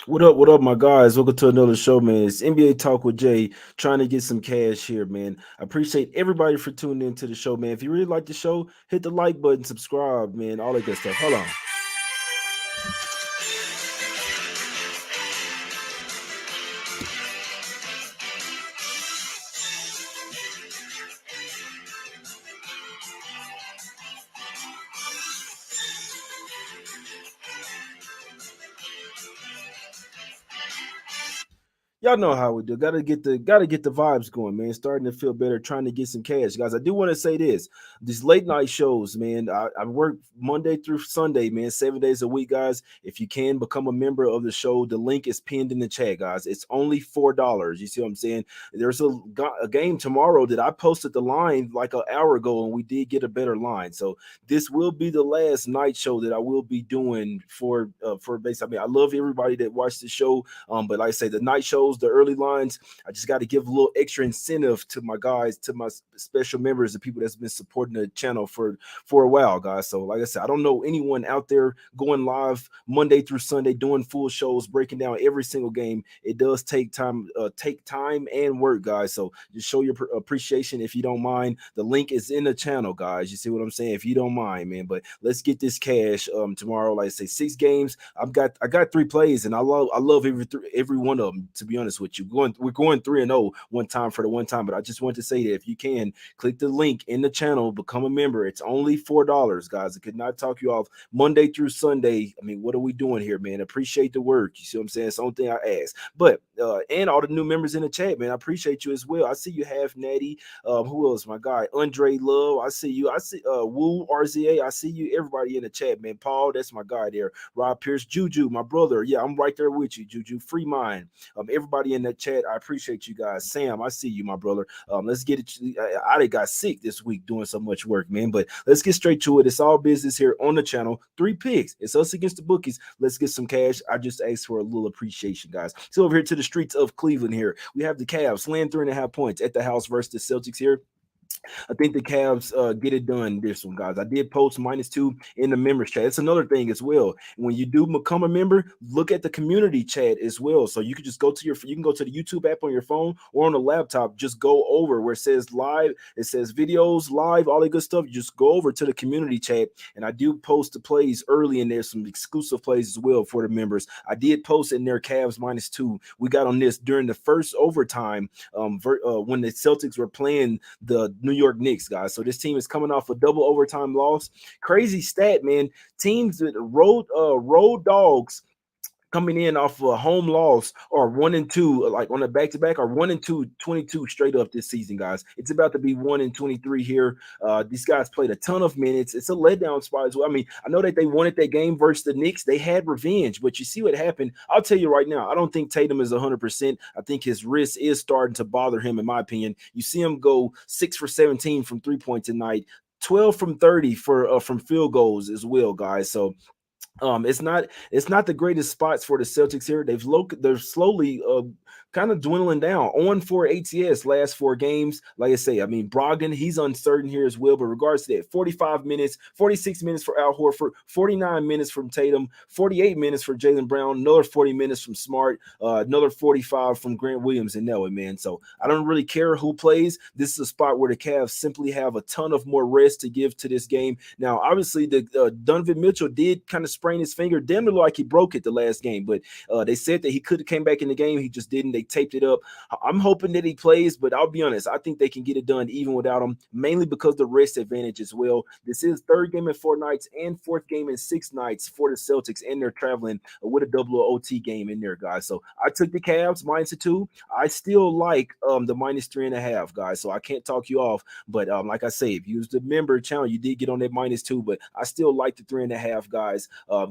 What up? What up, my guys? Welcome to another show, man. It's NBA Talk with Jay, trying to get some cash here, man. I appreciate everybody for tuning into the show, man. If you really like the show, hit the like button, subscribe, man, all that good stuff. Hold on. Y'all know how we do. Gotta get the vibes going, man. Starting to feel better, trying to get some cash, guys. I do want to say this: these late night shows, man. I work Monday through Sunday, man, 7 days a week, guys. If you can become a member of the show, the link is pinned in the chat, guys. It's only $4. You see what I'm saying? There's a game tomorrow that I posted the line like an hour ago, and we did get a better line. So this will be the last night show that I will be doing for base. I mean, I love everybody that watched the show, but like I say, the night shows, the early lines, I just got to give a little extra incentive to my guys, to my special members, the people that's been supporting the channel for a while, guys. So like I said, I don't know anyone out there going live Monday through Sunday doing full shows, breaking down every single game. It does take time and work, guys. So just show your appreciation if you don't mind. The link is in the channel, guys. You see what I'm saying? If you don't mind, man. But let's get this cash tomorrow. Like I say, 6 games. I got 3 plays, and I love every one of them. To be honest with you, we're going 3-0 one time for the one time. But I just want to say that if you can click the link in the channel, become a member. It's only $4, guys. I could not talk you off Monday through Sunday. I mean, what are we doing here, man? Appreciate the work. You see what I'm saying? It's the only thing I ask. But and all the new members in the chat, man, I appreciate you as well. I see you, Half Natty. Who else? My guy Andre Love. I see you. I see Woo RZA. I see you. Everybody in the chat, man. Paul, that's my guy there. Rob Pierce, Juju, my brother. Yeah, I'm right there with you, Juju. Free mind. Everybody in the chat, I appreciate you guys. Sam, I see you, my brother. Let's get it. I got sick this week doing so much work, man. But let's get straight to it. It's all business here on the channel. 3 picks. It's us against the bookies. Let's get some cash. I just asked for a little appreciation, guys. So over here to the streets of Cleveland here, we have the Cavs laying 3.5 points at the house versus the Celtics here. I think the Cavs get it done this one, guys. I did post -2 in the members chat. It's another thing as well. When you do become a member, look at the community chat as well. So you can just you can go to the YouTube app on your phone or on the laptop. Just go over where it says live, it says videos, live, all that good stuff. You just go over to the community chat, and I do post the plays early in there, some exclusive plays as well for the members. I did post in there Cavs -2. We got on this during the first overtime when the Celtics were playing the New York Knicks, guys. So this team is coming off a double overtime loss. Crazy stat, man. Teams that road dogs coming in off a home loss or 1-2, like on a back-to-back, or 1-2, 22 straight up this season, guys. It's about to be 1-23 here. These guys played a ton of minutes. It's a letdown spot as well. I mean, I know that they wanted that game versus the Knicks. They had revenge, but you see what happened. I'll tell you right now, I don't think Tatum is 100%. I think his wrist is starting to bother him, in my opinion. You see him go 6 for 17 from 3 point tonight, 12 from 30 for from field goals as well, guys. So it's not the greatest spots for the Celtics here. They're slowly kind of dwindling down. On for ATS last 4 games. Like I say, I mean Brogdon, he's uncertain here as well. But regards to that, 45 minutes, 46 minutes for Al Horford, 49 minutes from Tatum, 48 minutes for Jaylen Brown, another 40 minutes from Smart, another 45 from Grant Williams and Nelly, man. So I don't really care who plays. This is a spot where the Cavs simply have a ton of more rest to give to this game. Now, obviously, the Donovan Mitchell did kind of sprain his finger, damn near like he broke it the last game, but they said that he could have came back in the game. He just didn't. They taped it up. I'm hoping that he plays, but I'll be honest, I think they can get it done even without him, mainly because the rest advantage as well. This is 3rd game in 4 nights and 4th game in 6 nights for the Celtics, and they're traveling with a double OT game in there, guys. So I took the Cavs -2. I still like the -3.5, guys. So I can't talk you off, but like I say, if you use the member channel, you did get on that -2, but I still like the 3.5, guys.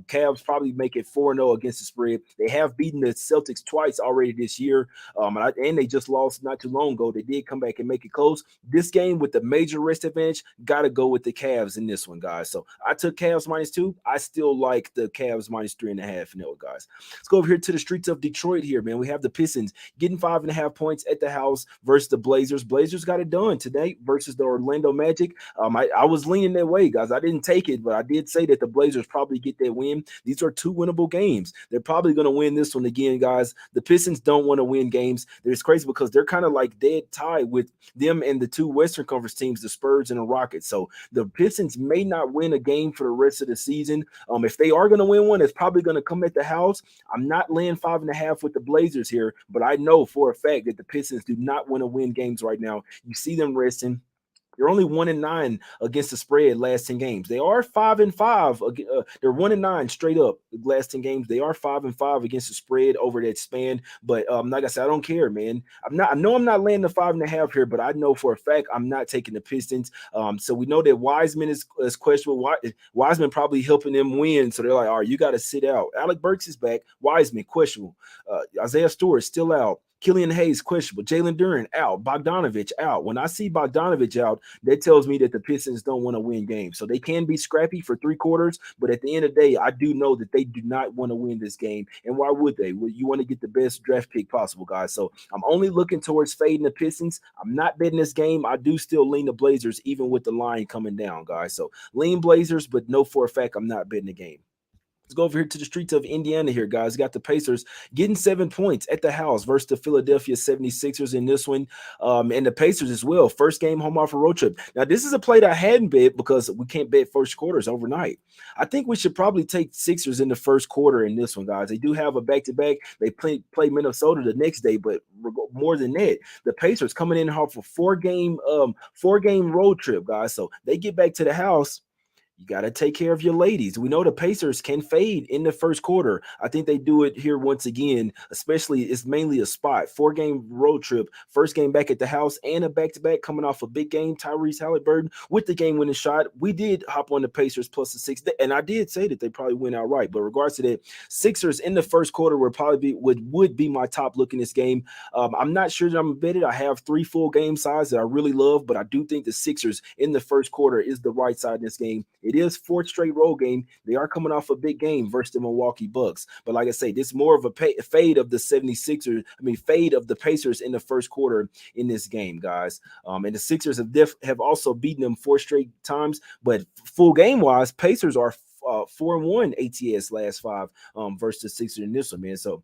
Cavs probably make it 4-0 against the spread. They have beaten the Celtics twice already this year, and they just lost not too long ago. They did come back and make it close. This game with the major rest advantage, got to go with the Cavs in this one, guys. So I took Cavs -2. I still like the Cavs -3.5 no, guys. Let's go over here to the streets of Detroit here, man. We have the Pistons getting 5.5 points at the house versus the Blazers. Blazers got it done today versus the Orlando Magic. I was leaning that way, guys. I didn't take it, but I did say that the Blazers probably get that win. These are two winnable games. They're probably going to win this one again, guys. The Pistons don't want to win games. It's crazy because they're kind of like dead tied with them and the two Western Conference teams, the Spurs and the Rockets. So the Pistons may not win a game for the rest of the season. If they are going to win one, it's probably going to come at the house. I'm not laying 5.5 with the Blazers here, but I know for a fact that the Pistons do not want to win games right now. You see them resting. They're only 1-9 against the spread last 10 games. They are 5-5. They're 1-9 straight up last 10 games. They are 5-5 against the spread over that span. But like I said, I don't care, man. I know I'm not laying the 5.5 here, but I know for a fact I'm not taking the Pistons. So we know that Wiseman is questionable. Wiseman probably helping them win. So they're like, all right, you got to sit out. Alec Burks is back. Wiseman questionable. Isaiah Stewart still out. Killian Hayes, questionable. Jalen Duren, out. Bogdanovich, out. When I see Bogdanovich out, that tells me that the Pistons don't want to win games. So they can be scrappy for 3 quarters, but at the end of the day, I do know that they do not want to win this game. And why would they? Well, you want to get the best draft pick possible, guys. So I'm only looking towards fading the Pistons. I'm not betting this game. I do still lean the Blazers, even with the line coming down, guys. So lean Blazers, but know for a fact I'm not betting the game. Let's go over here to the streets of Indiana here, guys. Got the Pacers getting 7 points at the house versus the Philadelphia 76ers in this one. And the Pacers as well. First game home off a road trip. Now, this is a play that I hadn't bet because we can't bet first quarters overnight. I think we should probably take Sixers in the first quarter in this one, guys. They do have a back-to-back. They play Minnesota the next day, but more than that, the Pacers coming in off a four-game road trip, guys. So they get back to the house. You got to take care of your ladies. We know the Pacers can fade in the first quarter. I think they do it here once again, especially it's mainly a spot. 4-game road trip, first game back at the house, and a back-to-back coming off a big game. Tyrese Halliburton with the game-winning shot. We did hop on the Pacers plus the 6, and I did say that they probably win outright. But regards to that, Sixers in the first quarter would be my top look in this game. I'm not sure that I'm going to bet it. I have 3 full game sides that I really love, but I do think the Sixers in the first quarter is the right side in this game. It is 4th straight road game. They are coming off a big game versus the Milwaukee Bucks. But like I say, this is more of a fade of the 76ers. Fade of the Pacers in the first quarter in this game, guys. And the Sixers have also beaten them 4 straight times. But full game wise, Pacers are 4-1 ATS last 5 versus the Sixers in this one, man. So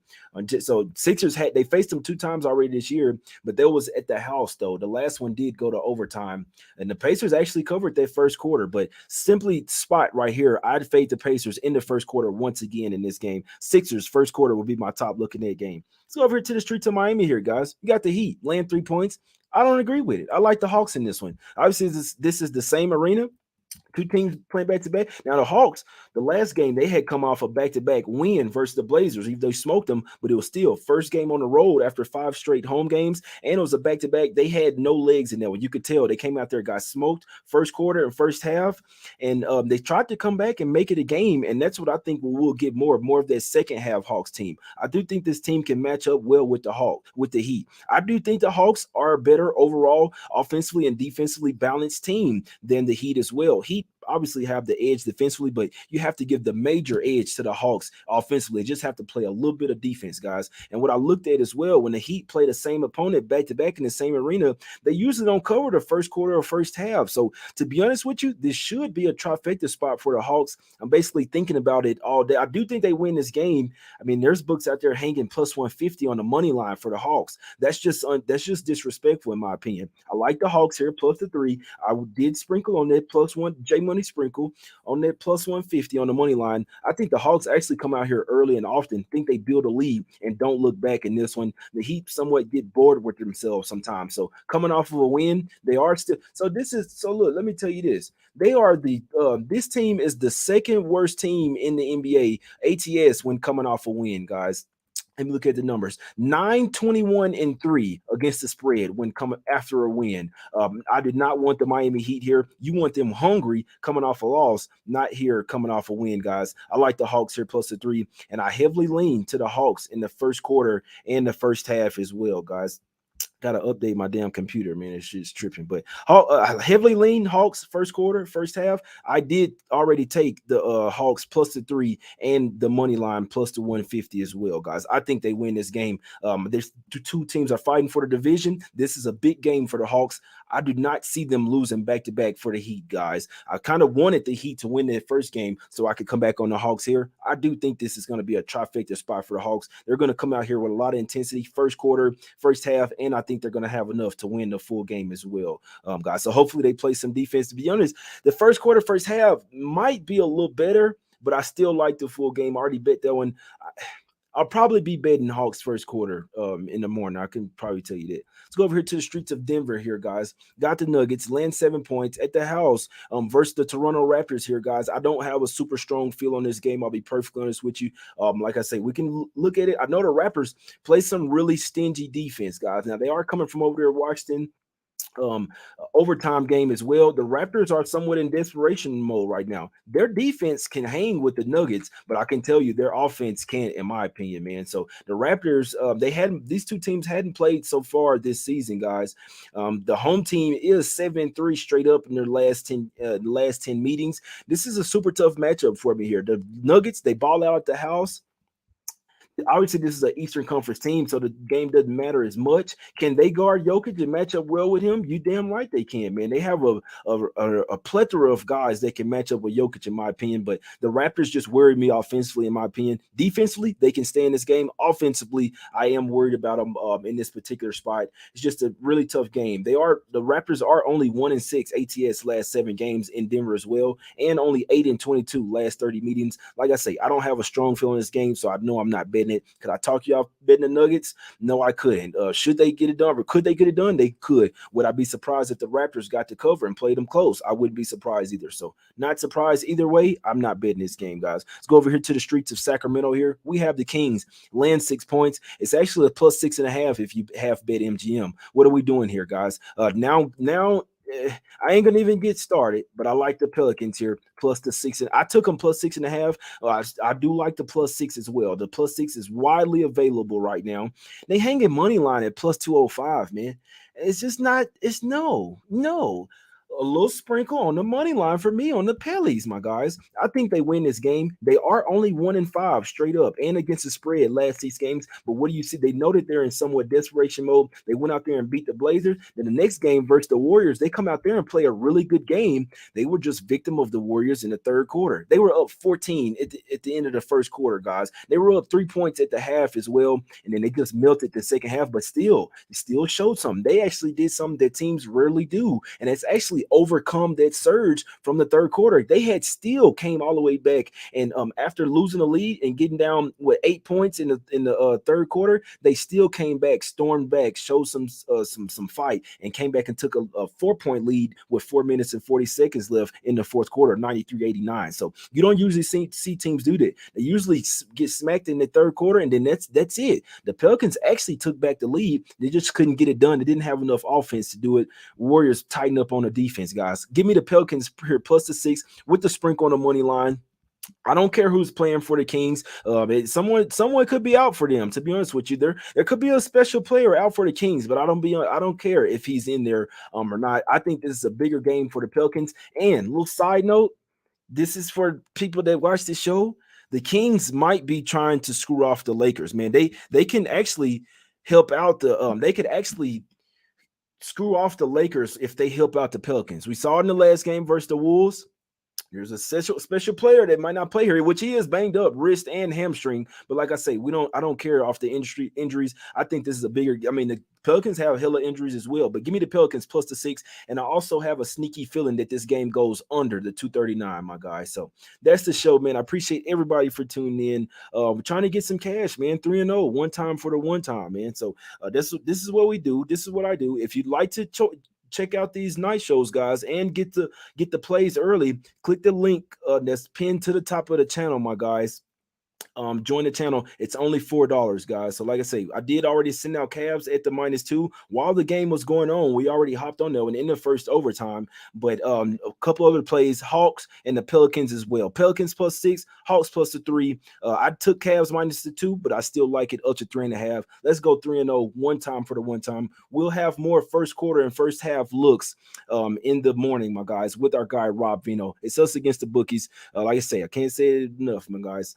Sixers they faced them 2 times already this year, but that was at the house though. The last one did go to overtime, and the Pacers actually covered that first quarter. But simply spot right here, I'd fade the Pacers in the first quarter once again in this game. Sixers first quarter will be my top look in that game. Let's go over here to the streets of Miami here, guys. You got the Heat laying 3 points. I don't agree with it. I like the Hawks in this one. Obviously, this is the same arena. 2 teams playing back-to-back. Now, the Hawks, the last game, they had come off a back-to-back win versus the Blazers. Even though they smoked them, but it was still first game on the road after 5 straight home games, and it was a back-to-back. They had no legs in that one. You could tell they came out there, got smoked first quarter and first half, and they tried to come back and make it a game, and that's what I think we'll get more of that second half Hawks team. I do think this team can match up well with the Heat. I do think the Hawks are a better overall offensively and defensively balanced team than the Heat as well. Heat obviously have the edge defensively, but you have to give the major edge to the Hawks offensively. Just have to play a little bit of defense, guys. And what I looked at as well, when the Heat play the same opponent back-to-back in the same arena, they usually don't cover the first quarter or first half. So to be honest with you, this should be a trifecta spot for the Hawks. I'm basically thinking about it all day. I do think they win this game. There's books out there hanging plus 150 on the money line for the Hawks. That's just disrespectful in my opinion. I like the Hawks here plus the 3. I did sprinkle on that plus 1 J Money sprinkle on that plus 150 on the money line. I think the Hawks actually come out here early and often, think they build a lead and don't look back in this one. The Heat somewhat get bored with themselves sometimes. So coming off of a win, they are still. So look, let me tell you this. They are this team is the second worst team in the NBA ATS when coming off a win, guys. Let me look at the numbers. 9-21-3 against the spread when coming after a win. I did not want the Miami Heat here. You want them hungry coming off a loss, not here coming off a win, guys. I like the Hawks here plus the 3, and I heavily lean to the Hawks in the first quarter and the first half as well, guys. Gotta update my damn computer, man. It's just tripping. But heavily lean Hawks first quarter, first half. I did already take the Hawks plus the 3 and the money line plus the 150 as well, guys. I think they win this game. There's two teams are fighting for the division. This is a big game for the Hawks. I do not see them losing back to back for the Heat, guys. I kind of wanted the Heat to win their first game so I could come back on the Hawks here. I do think this is going to be a trifecta spot for the Hawks. They're going to come out here with a lot of intensity, first quarter, first half, and I think they're going to have enough to win the full game as well, guys. So hopefully they play some defense. To be honest, the first quarter, first half might be a little better, but I still like the full game. I already bet that one. I'll probably be betting Hawks first quarter in the morning. I can probably tell you that. Let's go over here to the streets of Denver here, guys. Got the Nuggets, land 7 points at the house versus the Toronto Raptors here, guys. I don't have a super strong feel on this game. I'll be perfectly honest with you. Like I say, we can look at it. I know the Raptors play some really stingy defense, guys. Now, they are coming from over there, Washington um overtime game as well. The Raptors are somewhat in desperation mode right now. Their defense can hang with the Nuggets, but I can tell you their offense can't, in my opinion, man. So the Raptors, they hadn't these two teams hadn't played so far this season, guys. The home team is 7-3 straight up in their last 10 meetings. This is a super tough matchup for me here. The Nuggets, they ball out at the house. Obviously this is an Eastern Conference team, so the game doesn't matter as much. Can they guard Jokic and match up well with him? You damn right they can, man. They have a plethora of guys that can match up with Jokic, in my opinion. But the Raptors just worry me offensively, in my opinion. Defensively, they can stay in this game. Offensively, I am worried about them in this particular spot. It's just a really tough game. The Raptors are only 1-6 ATS last 7 games in Denver as well, and only 8-22 last 30 meetings. Like I say, I don't have a strong feel in this game, so I know I'm not betting it. Could I talk you off betting the Nuggets? No, I couldn't. Should they get it done, or could they get it done? They could. Would I be surprised if the Raptors got to cover and played them close? I wouldn't be surprised either. So, not surprised either way. I'm not betting this game, guys. Let's go over here to the streets of Sacramento here. We have the Kings land 6 points. It's actually a plus 6.5 if you have bet MGM. What are we doing here, guys? Now, I ain't gonna even get started, but I like the Pelicans here plus the 6. And I took them plus 6.5. I do like the plus 6 as well. The plus 6 is widely available right now. They hanging money line at plus 205, man. It's just not. It's no. A little sprinkle on the money line for me on the Pellies, my guys. I think they win this game. They are only 1-5 straight up and against the spread last 6 games. But what do you see? They know that they're in somewhat desperation mode. They went out there and beat the Blazers. Then the next game versus the Warriors, they come out there and play a really good game. They were just victim of the Warriors in the third quarter. They were up 14 at the end of the first quarter, guys. They were up 3 points at the half as well, and then they just melted the second half. But still, they still showed something. They actually did something that teams rarely do, and it's actually overcome that surge from the third quarter. They had still came all the way back, and after losing the lead and getting down with 8 points in the third quarter, they still came back, stormed back, showed some fight, and came back and took a 4-point lead with 4 minutes and 40 seconds left in the fourth quarter, 93-89. So you don't usually see teams do that. They usually get smacked in the third quarter, and then that's it. The Pelicans actually took back the lead. They just couldn't get it done. They didn't have enough offense to do it. Warriors tighten up on the defense, guys. Give me the Pelicans here plus the 6 with the sprinkle on the money line. I don't care who's playing for the Kings. Someone could be out for them. To be honest with you, there could be a special player out for the Kings, but I don't care if he's in there or not. I think this is a bigger game for the Pelicans. And little side note, this is for people that watch the show. The Kings might be trying to screw off the Lakers, man. They can actually help out they could actually screw off the Lakers if they help out the Pelicans. We saw it in the last game versus the Wolves. There's a special player that might not play here, which he is banged up, wrist and hamstring. But like I say, I don't care off the injuries. I think this is a bigger. I mean, the Pelicans have hella injuries as well. But give me the Pelicans plus the 6, and I also have a sneaky feeling that this game goes under the 239, my guy. So that's the show, man. I appreciate everybody for tuning in. We're trying to get some cash, man. 3-0, one time for the one time, man. So this is what we do. This is what I do. If you'd like to check out these night shows, guys, and get the plays early, click the link that's pinned to the top of the channel, my guys. Join the channel. It's only $4, guys. So, like I say, I did already send out Cavs at the -2 while the game was going on. We already hopped on there and in the first overtime. But a couple other plays, Hawks and the Pelicans as well. Pelicans +6, Hawks +3. I took Cavs -2, but I still like it up to 3.5. Let's go 3-0 one time for the one time. We'll have more first quarter and first half looks in the morning, my guys, with our guy Rob Vino. It's Us Against the Bookies. Like I say, I can't say it enough, my guys.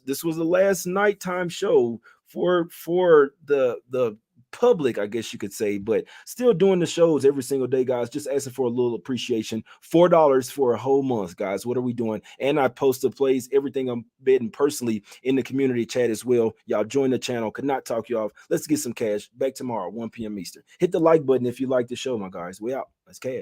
This was the last nighttime show for the public, I guess you could say, but still doing the shows every single day, guys. Just asking for a little appreciation. $4 for a whole month, guys. What are we doing? And I post the plays, everything I'm betting personally in the community chat as well. Y'all join the channel. Could not talk you off. Let's get some cash. Back tomorrow, 1 p.m. Eastern. Hit the like button if you like the show, my guys. We out. Let's cash.